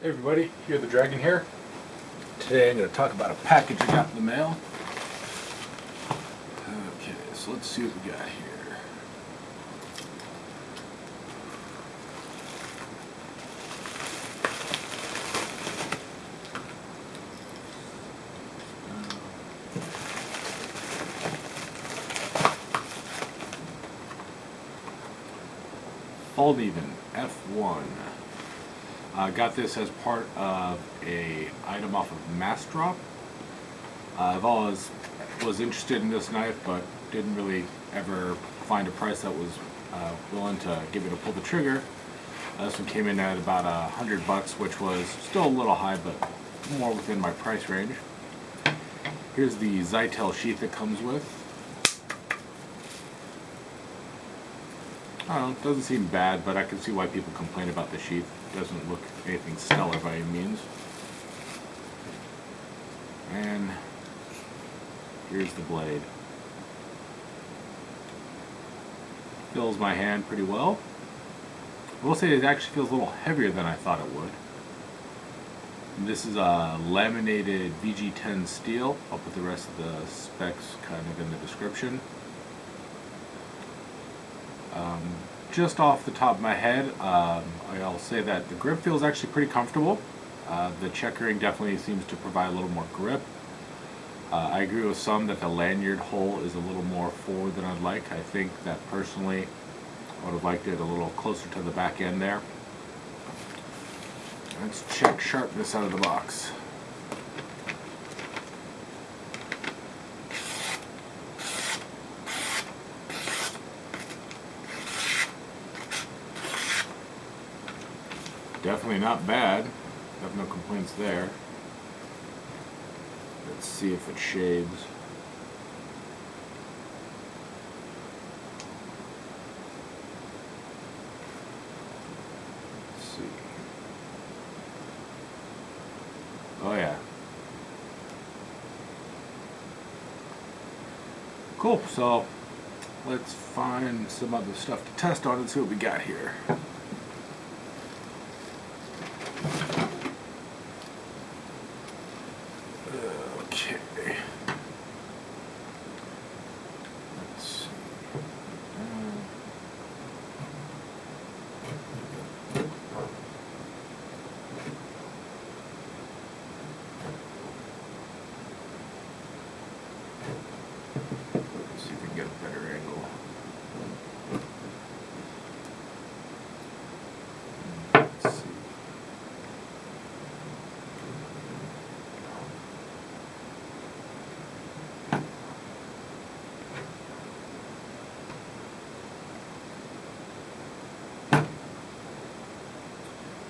Hey everybody, here the Dragon here. Today I'm going to talk about a package I got in the mail. Okay, so let's see what we got here. Fallkniven F1. I got this as part of a item off of Mass Drop. I've always was interested in this knife, but didn't really ever find a price that was willing to give me to pull the trigger. This one came in at about $100, which was still a little high, but more within my price range. Here's the Zytel sheath it comes with. I don't know, it doesn't seem bad, but I can see why people complain about the sheath. It doesn't look anything stellar by any means. And here's the blade. Fills my hand pretty well. I will say it actually feels a little heavier than I thought it would. And this is a laminated VG10 steel. I'll put the rest of the specs kind of in the description. Just off the top of my head, I'll say that the grip feels actually pretty comfortable. The checkering definitely seems to provide a little more grip. I agree with some that the lanyard hole is a little more forward than I'd like. I think that personally I would have liked it a little closer to the back end there. Let's check sharpness out of the box. Definitely not bad. Have no complaints there. Let's see if it shades. Let's see. Oh yeah. Cool. So let's find some other stuff to test on and see what we got here. Okay. Let's see. Let's see if we can get a better angle. Let's see.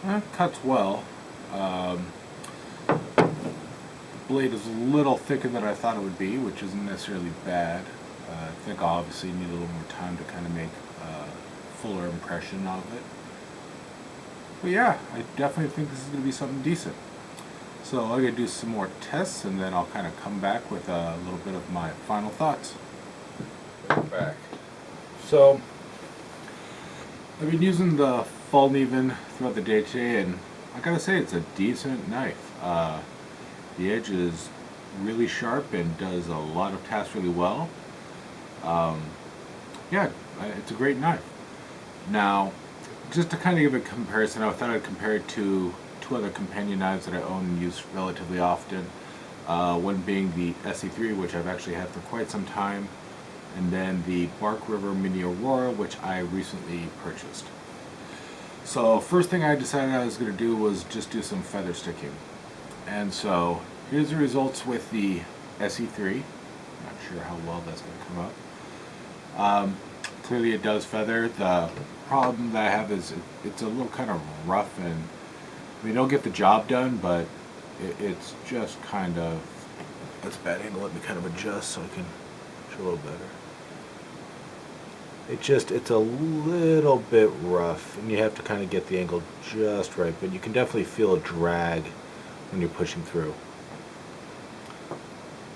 It cuts well. The blade is a little thicker than I thought it would be, which isn't necessarily bad. I think I'll obviously need a little more time to kind of make a fuller impression of it. But yeah, I definitely think this is going to be something decent. So I'm going to do some more tests, and then I'll kind of come back with a little bit of my final thoughts. Back. So I've been using the Fallkniven throughout the day today, and I gotta say it's a decent knife. The edge is really sharp and does a lot of tasks really well. Yeah, it's a great knife. Now, just to kind of give a comparison, I thought I'd compare it to two other companion knives that I own and use relatively often. One being the SE3, which I've actually had for quite some time, and then the Bark River Mini Aurora, which I recently purchased. So first thing I decided I was going to do was just do some feather sticking. And so here's the results with the SE3. Not sure how well that's going to come up. Clearly it does feather. The problem that I have is it's a little kind of rough, and I mean, it'll get the job done, but it's just kind of, that's a bad angle. Let me kind of adjust so I can show a little better. It's a little bit rough, and you have to kind of get the angle just right, but you can definitely feel a drag when you're pushing through.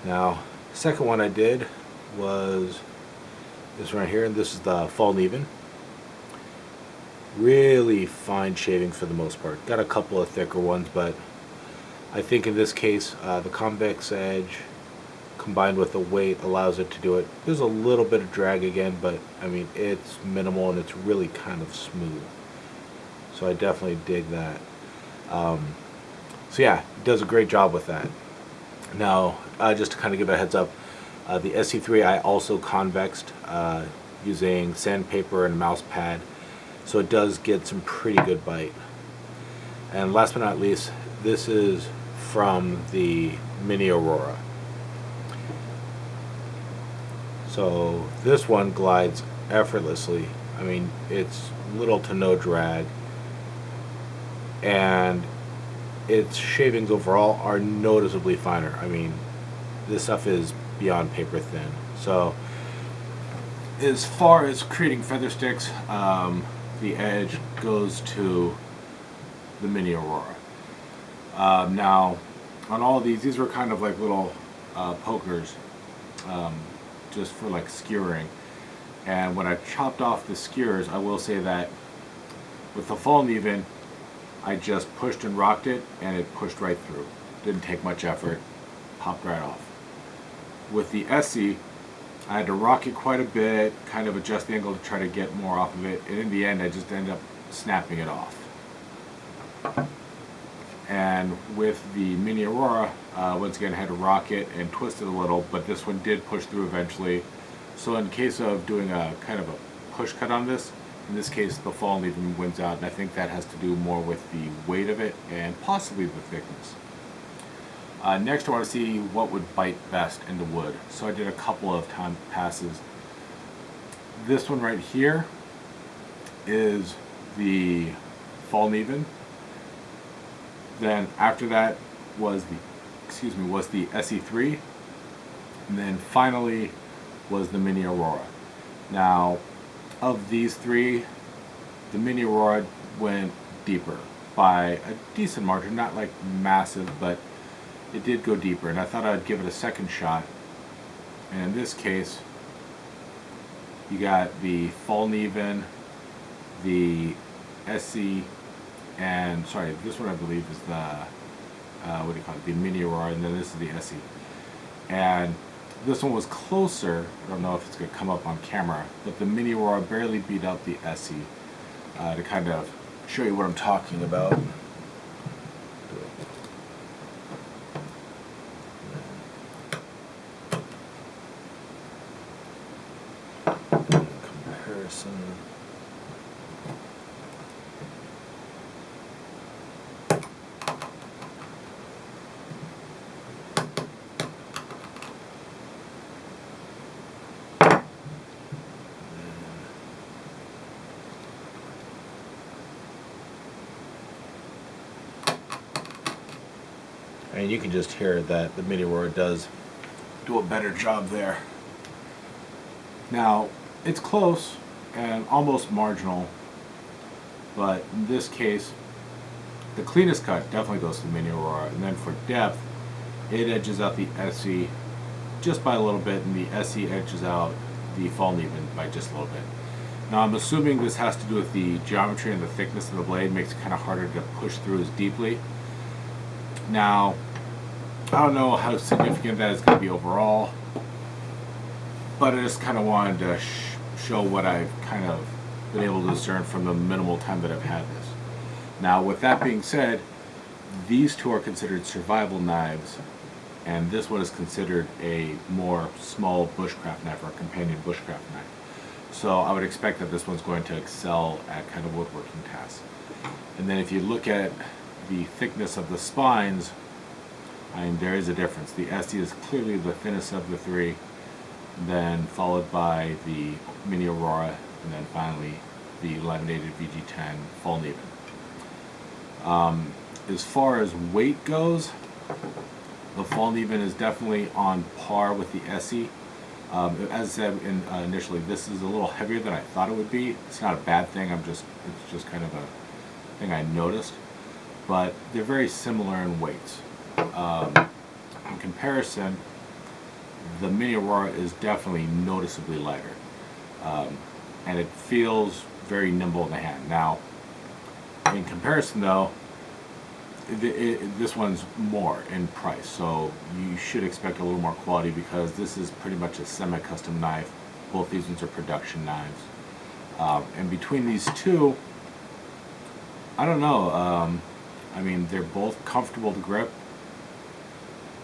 Now, second one I did was this right here, and this is the Fallkniven. really fine shavings for the most part. Got a couple of thicker ones, but I think in this case the convex edge combined with the weight allows it to do it. There's a little bit of drag again, but I mean it's minimal and it's really kind of smooth. So I definitely dig that. So yeah, it does a great job with that. Now, just to kind of give a heads up, the SC3 I also convexed using sandpaper and mouse pad, so it does get some pretty good bite. And last but not least, this is from the Mini Aurora. So this one glides effortlessly. I mean, it's little to no drag, and its shavings overall are noticeably finer. I mean, this stuff is beyond paper thin. So as far as creating feather sticks, the edge goes to the Mini Aurora. Now, on all of these were kind of like little pokers, just for like skewering. And when I chopped off the skewers, I will say that with the Fallkniven, I just pushed and rocked it, and it pushed right through. Didn't take much effort, popped right off. With the SC, I had to rock it quite a bit, kind of adjust the angle to try to get more off of it, and in the end I just ended up snapping it off. And with the Mini Aurora, once again I had to rock it and twist it a little, but this one did push through eventually. So in case of doing a kind of a push cut on this, in this case the Fallkniven wins out, and I think that has to do more with the weight of it and possibly the thickness. Next I want to see what would bite best into wood. So I did a couple of time passes. This one right here is the Fallkniven. Then after that was the SE3, and then finally was the Mini Aurora. Now, of these three, the Mini Aurora went deeper by a decent margin, not like massive, but it did go deeper, and I thought I'd give it a second shot. And in this case, you got the Fallkniven, the SC, and sorry, this one I believe is the the Mini Aurora, and then this is the SE. And this one was closer. I don't know if it's going to come up on camera, but the Mini Aurora barely beat out the SE. To kind of show you what I'm talking about. Comparison. And you can just hear that the Mini Aurora does do a better job there. Now, it's close and almost marginal, but in this case, the cleanest cut definitely goes to the Mini Aurora, and then for depth, it edges out the SE just by a little bit, and the SE edges out the Fallkniven by just a little bit. Now, I'm assuming this has to do with the geometry and the thickness of the blade, makes it kind of harder to push through as deeply. Now, I don't know how significant that is going to be overall, but I just kind of wanted to show what I've kind of been able to discern from the minimal time that I've had this. Now, with that being said, these two are considered survival knives, and this one is considered a more small bushcraft knife, or a companion bushcraft knife. So I would expect that this one's going to excel at kind of woodworking tasks. And then if you look at the thickness of the spines, I mean, there is a difference. The SE is clearly the thinnest of the three, then followed by the Mini Aurora, and then finally the Laminated VG10 Fallkniven. As far as weight goes, the Fallkniven is definitely on par with the SE. As I said initially, this is a little heavier than I thought it would be. It's not a bad thing. It's just kind of a thing I noticed. But they're very similar in weights. In comparison, the Mini Aurora is definitely noticeably lighter, and it feels very nimble in the hand. Now, In comparison though, this one's more in price, so you should expect a little more quality because this is pretty much a semi-custom knife. Both these ones are production knives. And between these two, I don't know, I mean, they're both comfortable to grip.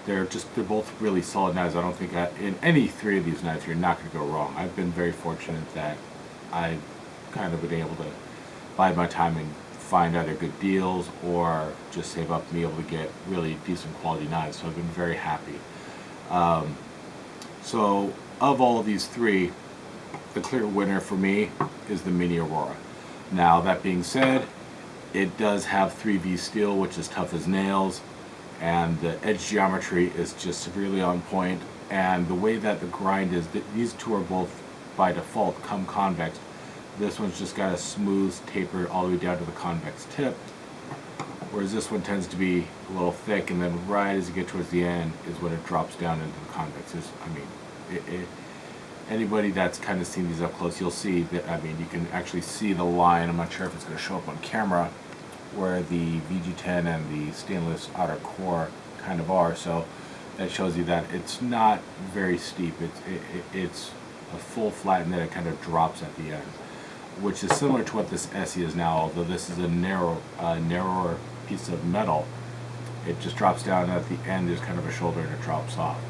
They're both really solid knives. I don't think in any three of these knives you're not going to go wrong. I've been very fortunate that I've kind of been able to bide my time and find either good deals or just save up and be able to get really decent quality knives. So I've been very happy. So of all of these three, the clear winner for me is the Mini Aurora. Now that being said, it does have 3V steel, which is tough as nails, and the edge geometry is just severely on point, and the way that the grind is, these two are both by default come convex. This one's just got a smooth taper all the way down to the convex tip, whereas this one tends to be a little thick, and then right as you get towards the end is when it drops down into the convex. I mean, anybody that's kind of seen these up close, you'll see that, I mean, you can actually see the line. I'm not sure if it's going to show up on camera, where the VG10 and the stainless outer core kind of are. So that shows you that it's not very steep. It's a full flat, and then it kind of drops at the end, which is similar to what this SE is now, although this is a narrower piece of metal. It just drops down, and at the end there's kind of a shoulder and it drops off.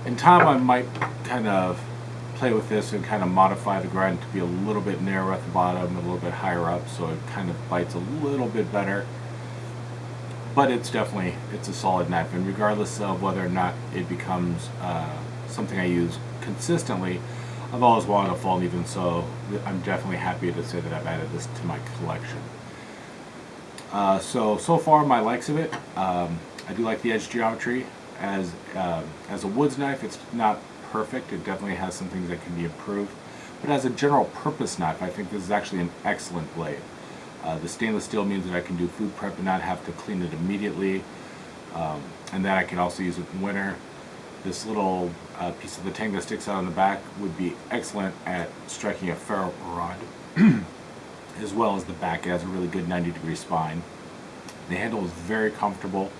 In time I might kind of play with this and kind of modify the grind to be a little bit narrower at the bottom, a little bit higher up, so it kind of bites a little bit better. But it's a solid knife, and regardless of whether or not it becomes something I use consistently, I've always wanted a Fallkniven, so I'm definitely happy to say that I've added this to my collection. So far my likes of it, I do like the edge geometry. As a woods knife, it's not perfect. It definitely has some things that can be improved. But as a general purpose knife, I think this is actually an excellent blade. The stainless steel means that I can do food prep and not have to clean it immediately, and that I can also use it in winter. This little piece of the Tang that sticks out on the back would be excellent at striking a ferro rod, as well as the back. It has a really good 90-degree spine. The handle is very comfortable.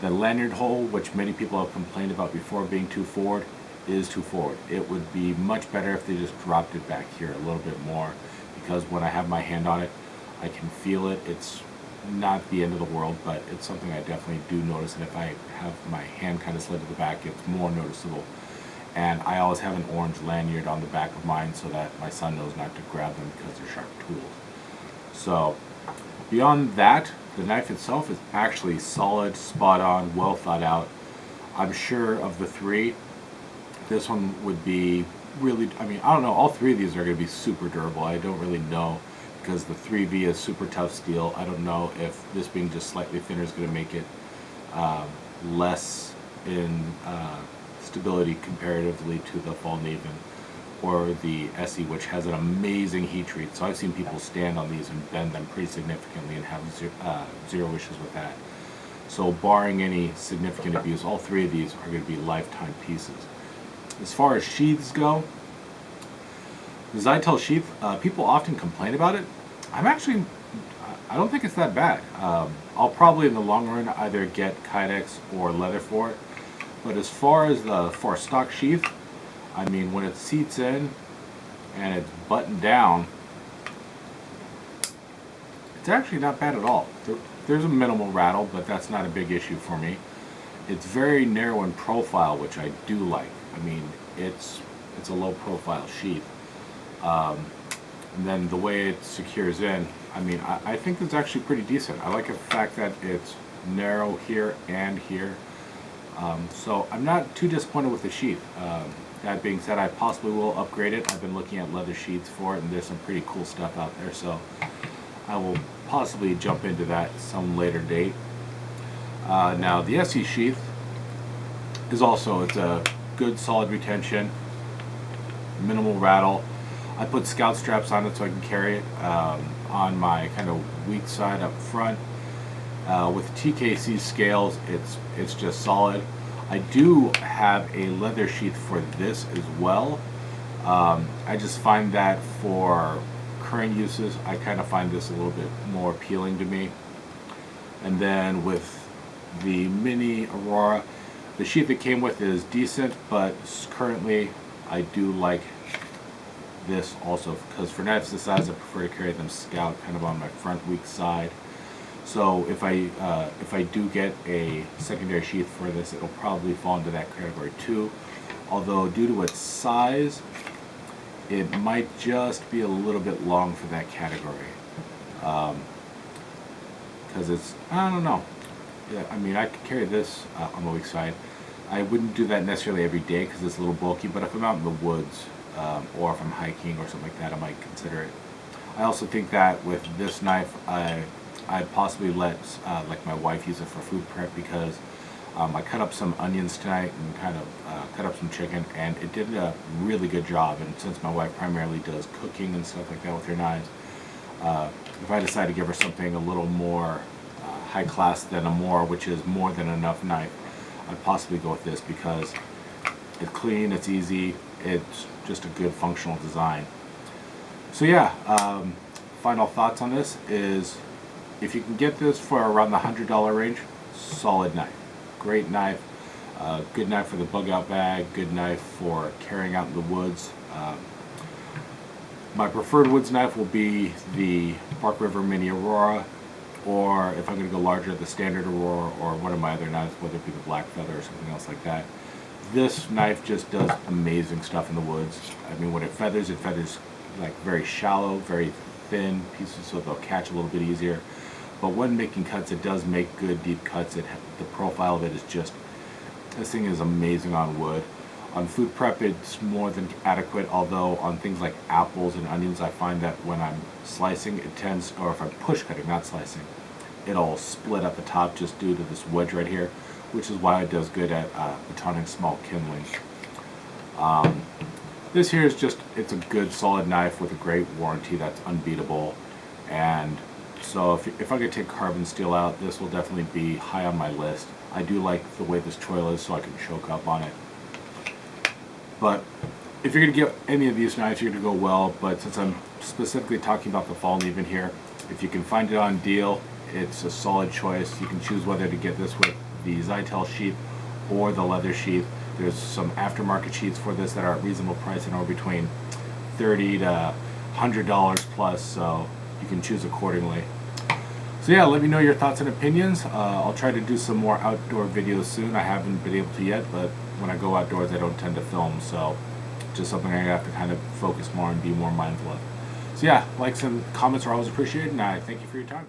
The lanyard hole, which many people have complained about before being too forward, is too forward. It would be much better if they just dropped it back here a little bit more, because when I have my hand on it, I can feel it. It's not the end of the world, but it's something I definitely do notice, and if I have my hand kind of slid to the back, it's more noticeable. And I always have an orange lanyard on the back of mine so that my son knows not to grab them because they're sharp tools. So beyond that, the knife itself is actually solid, spot on, well thought out. I'm sure of the three, this one would be really, I mean, I don't know, all three of these are going to be super durable. I don't really know, because the 3V is super tough steel. I don't know if this being just slightly thinner is going to make it less in stability comparatively to the Fallkniven or the SE, which has an amazing heat treat. So I've seen people stand on these and bend them pretty significantly and have zero issues with that. So barring any significant abuse, all three of these are going to be lifetime pieces. As far as sheaths go, the Zytel sheath, people often complain about it. I don't think it's that bad. I'll probably in the long run either get Kydex or leather for it. But as far as for a stock sheath, I mean, when it seats in and it's buttoned down, it's actually not bad at all. There's a minimal rattle, but that's not a big issue for me. It's very narrow in profile, which I do like. I mean, it's a low profile sheath. And then the way it secures in, I mean, I think it's actually pretty decent. I like the fact that it's narrow here and here. So I'm not too disappointed with the sheath. That being said, I possibly will upgrade it. I've been looking at leather sheaths for it, and there's some pretty cool stuff out there, so I will possibly jump into that some later date. Now the SE sheath is also, it's a good solid retention, minimal rattle. I put scout straps on it so I can carry it on my kind of weak side up front. With TKC scales, it's just solid. I do have a leather sheath for this as well. I just find that for current uses, I kind of find this a little bit more appealing to me. And then with the Mini Aurora, the sheath it came with is decent, but currently I do like this also, because for knives this size I prefer to carry them scout kind of on my front weak side. So if I do get a secondary sheath for this, it'll probably fall into that category too. Although due to its size, it might just be a little bit long for that category. Because it's, I don't know. Yeah, I mean, I could carry this on the weak side. I wouldn't do that necessarily every day because it's a little bulky, but if I'm out in the woods or if I'm hiking or something like that, I might consider it. I also think that with this knife, I'd possibly let like my wife use it for food prep, because I cut up some onions tonight and kind of cut up some chicken, and it did a really good job. And since my wife primarily does cooking and stuff like that with her knives, if I decide to give her something a little more high class than a more, which is more than enough knife, I'd possibly go with this because it's clean, it's easy, it's just a good functional design. So yeah, final thoughts on this is, if you can get this for around the $100 range, solid knife. Great knife, good knife for the bug out bag, good knife for carrying out in the woods. My preferred woods knife will be the Park River Mini Aurora, or if I'm going to go larger, the Standard Aurora, or one of my other knives, whether it be the Black Feather or something else like that. This knife just does amazing stuff in the woods. I mean, when it feathers like very shallow, very thin pieces, so they'll catch a little bit easier. But when making cuts, it does make good deep cuts. The profile of it is just, this thing is amazing on wood. On food prep, it's more than adequate, although on things like apples and onions, I find that when I'm slicing, it tends, or if I'm push cutting, not slicing, it'll split at the top just due to this wedge right here, which is why it does good at batoning small kindling. This here is just, it's a good solid knife with a great warranty that's unbeatable. And so if I could take carbon steel out, this will definitely be high on my list. I do like the way this choil is, so I can choke up on it. But if you're going to get any of these knives, you're going to go well. But since I'm specifically talking about the Fallkniven here, if you can find it on deal, it's a solid choice. You can choose whether to get this with the Zytel sheath or the leather sheath. There's some aftermarket sheaths for this that are at reasonable price and are between $30 to $100 plus, so you can choose accordingly. So yeah, let me know your thoughts and opinions. I'll try to do some more outdoor videos soon. I haven't been able to yet, but when I go outdoors, I don't tend to film, so just something I have to kind of focus more and be more mindful of. So yeah, likes and comments are always appreciated, and I thank you for your time.